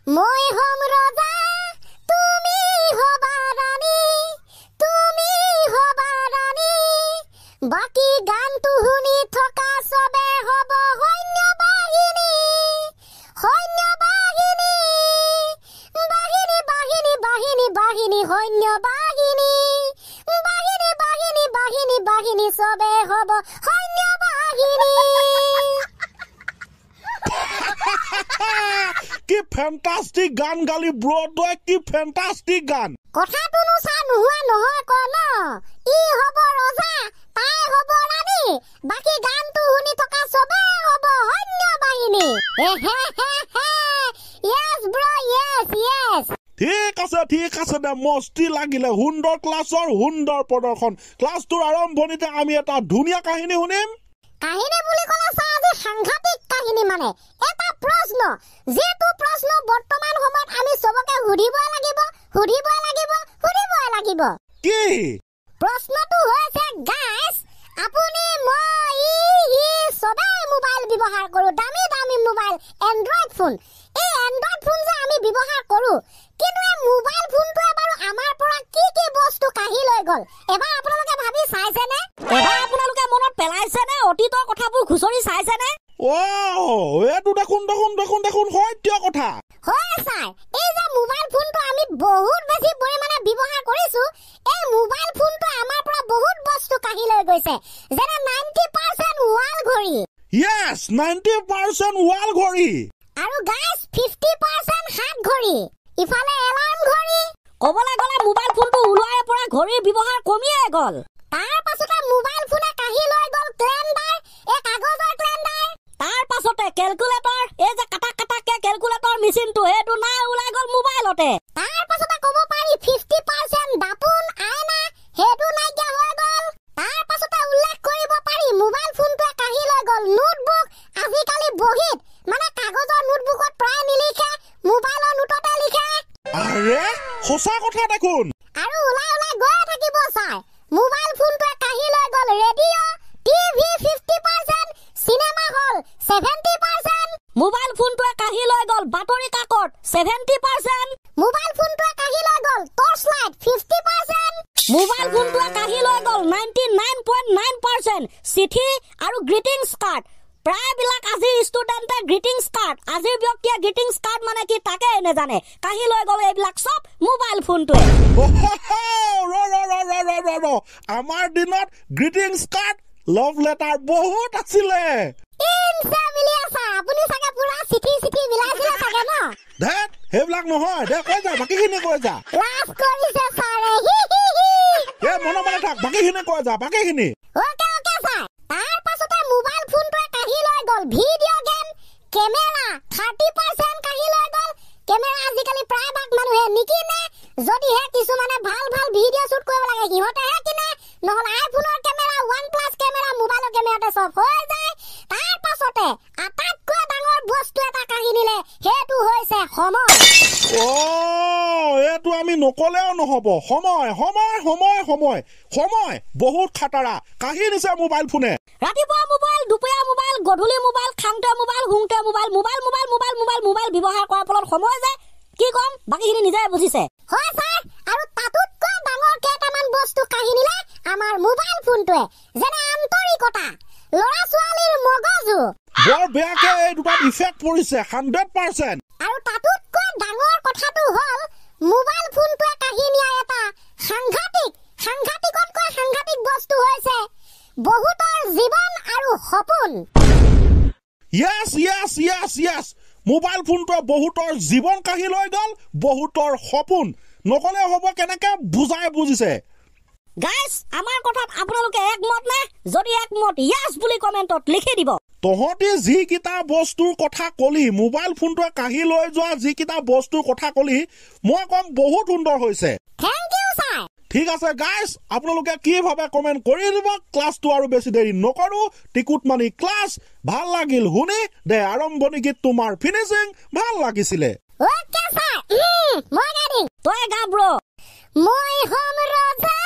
মই হম ৰজা তুমি হবা ৰাণী বাকি গানটো শুনি থকা সবে হব সৈন্য বাহিনী সৈন্য বাহিনী বাহিনী বাহিনী বাহিনী বাহিনী সৈন্য বাহিনী বাহিনী বাহিনী বাহিনী বাহিনী সবে হব সৈন্য বাহিনী কি ফ্যান্টাস্টিক গান গালি ব্রো তই কি ফ্যান্টাস্টিক গান কথাটো নুচা নোহোৱা নহয় ক ন ই হব ৰজা তাই হব ৰাণী বাকি গানটো শুনি থকা সবে হব সৈন্য বাহিনী ইয়েস ব্ৰো ইয়েস ঠিক আছে দে মস্তি লাগিলে সুন্দৰ ক্লাছৰ সুন্দৰ প্ৰদৰ্শন ক্লাছটোৰ আৰম্ভণিতে আমি এটা ধুনীয়া কাহিনী শুনিম কাহিনী বুলি ক'লে চা আজি সাংঘাতিক কাহিনী মানে এটা প্ৰশ্ন যেটো প্ৰশ্ন বৰ্তমান সময়ত আমি সবকে সুধিবই লাগিব কি প্ৰশ্নটো হৈছে গাইস আপুনি মই সবে মোবাইল ব্যৱহাৰ কৰো দামী মোবাইল এন্ড্ৰইড ফোন এই এন্ড্ৰইড ফোন যে আমি ব্যৱহাৰ কৰো কিন্তু এই মোবাইল ফোনটোৱে বাৰু আমাৰ পৰা কি বস্তু কাঢ়ি লৈ গল এবাৰ আপোনালোকে ভাবি চাইছেনে এবাৰ আপোনালোকে মনত পেলাইছেনে অতীতৰ কথাবোৰ খুচৰি চাইছেনে এইটো দেখোন সত্য কথা হয় ছাৰ এই যে মোবাইল ফোনটো আমি বহুত বেছি পৰিমাণে ব্যৱহাৰ কৰিছো এই মোবাইল ফোনটো আমাৰ পৰা বহুত বস্তু কাঢ়ি লৈ গৈছে যেনে 90% ৱাল ঘড়ী yes 90% ৱাল ঘড়ী আৰু গাইস 50% হাত ঘড়ী ইফালে এলাৰ্ম ঘড়ী কবলে গলে মোবাইল ফোনটো উলোৱাৰ পৰা ঘড়ীৰ ব্যৱহাৰ কমিয়ে গল তাৰ পাছতে মোবাইল ফোনে কাঢ়ি লৈ গল ক্যালেন্ডাৰ এই কাগজৰ ক্যালেন্ডাৰ তাৰ পাছতে ক্যালকুলেটৰ এই যে কাটাকে ক্যালকুলেটৰ মেচিনটো হেতু নাই উলাই গল মোবাইলতে তাৰ পাছতে কব পাৰি 50% দাপোন আয়না হেতু নাই গয়া হৈ গল তাৰ পাছতে উল্লেখ কৰিব পাৰি মোবাইল ফোনটোৱে কাঢ়ি লৈ গল নোটবুক আজিকালি বহিত মানে কাগজৰ নোটবুকত প্ৰায় নিলিখে মোবাইলৰ নোটতে লিখে আৰে সঁচা কথা দেখোন আৰু উলাই গৈ থাকিব চাই মোবাইল ফোনটোৱে কাঢ়ি লৈ গল radio' TV 50% cinema hall 70% mobile ফোনটোৱে কাঢ়ি লৈ গল বাতৰি কাকত 70% মোবাইল ফোনটোৱে কাঢ়ি লৈ গল টৰ্চ লাইট 50% মোবাইল ফোনটোৱে কাঢ়ি লৈ গল 99.9% চিঠি আৰু গ্ৰিটিংছ কাৰ্ড প্ৰায়বিলাক আজি ষ্টুডেন্টে গ্ৰিটিংছ কাৰ্ড আজি ব্যক্তিয়ে গ্ৰিটিংছ কাৰ্ড মানে কি তাকে নেজানে কাঢ়ি লৈ গল এইবিলাক সব মোবাইল ফোনটোৱে আমাৰ দিনত গ্ৰিটিংছ কাৰ্ড লভ লেটাৰ বহুত আছিলে আপুনি চাগে পুৰা চিঠি বিলাইছিলে চাগে ন ধেত সেইবিলাক নহয় দে কৈ যা বাকীখিনি কৈ যা লাভ কৰিছে ছাৰে মনে থাক বাকীখিনি কৈ যা বাকীখিনি ওকে ছাৰ তাৰ পাছতে মোবাইল ফোনটোৱে কাঢ়ি লৈ গল ভিডিঅ' গেম কেমেৰা 30% কাঢ়ি লৈ গল কেমেৰা আজিকালি প্ৰায়ভাগ মানুহে নিকিনে যদিহে কিছুমানে ভাল ভিডিঅ' শ্বুট কৰিব লাগে সিহঁতেহে কিনে নহলে আইফোনৰ কেমেৰা OnePlus কেমেৰা মোবাইলৰ কেমেৰাতে সব হৈ যায় তাৰ পাছতে আটাইতকৈ ডাঙৰ বস্তু এটা কাঢ়ি নিলে হেতু হৈছে সময় এইটো আমি নকলেও নহব সময় বহুত খাটাৰা কাঢ়ি নিছে মোবাইল ফোনে ৰাতিপুৱা মোবাইল দুপৰীয়া মোবাইল গধূলি মোবাইল খাওঁতে মোবাইল শুওঁতে মোবাইল ব্যৱহাৰ কৰাৰ ফলত সময় যায় কি কম বাকীখিনি নিজে বুজিছে হয় ছাৰ আৰু তাতোতকৈ ডাঙৰ কেইটামান বস্তু কাঢ়ি নিলে আমাৰ মোবাইল ফোনটোৱে যেনে আন্তৰিকতা ল'ৰা ছোৱালীৰ মগজু বৰ বেয়াকে এই দুটাত ইফেক্ট পৰিছে 100% আৰু তাতোতকৈ ডাঙৰ কথাটো হ'ল মোবাইল ফোনটোৱে কাঢ়ি নিয়া এটা সাংঘাতিক বস্তু হৈছে বহুতৰ জীৱন আৰু সপোন yes মোবাইল ফোনটোৱে বহুতৰ জীৱন কাঢ়ি লৈ গল বহুতৰ সপোন নকলে হ'ব কেনেকে বুজিছে গাইস আমাৰ কথাত আপোনালোকে একমত নে যদি একমত ইয়াস বুলি কমেন্টত লিখি দিব তহঁতি যি কিটা বস্তুৰ কথা কলি মোবাইল ফোনটোৱে কাঢ়ি লৈ যোৱা যি কিটা বস্তুৰ কথা কলি মই কম বহুত সুন্দৰ হৈছে থ্যাংক ইউ ছাৰ ঠিক আছে গাইস আপোনালোকে কি ভাবে কমেন্ট কৰি দিব ক্লাছটো আৰু বেছি দেৰি নকৰো টিকুট মানি ক্লাছ ভাল লাগিল শুনি দে আৰম্ভণি গীত তোমাৰ ফিনিশিং ভাল লাগিছিলে ওকে ছাৰ মই গাই দিম তই গা ব্ৰো মই হম ৰজা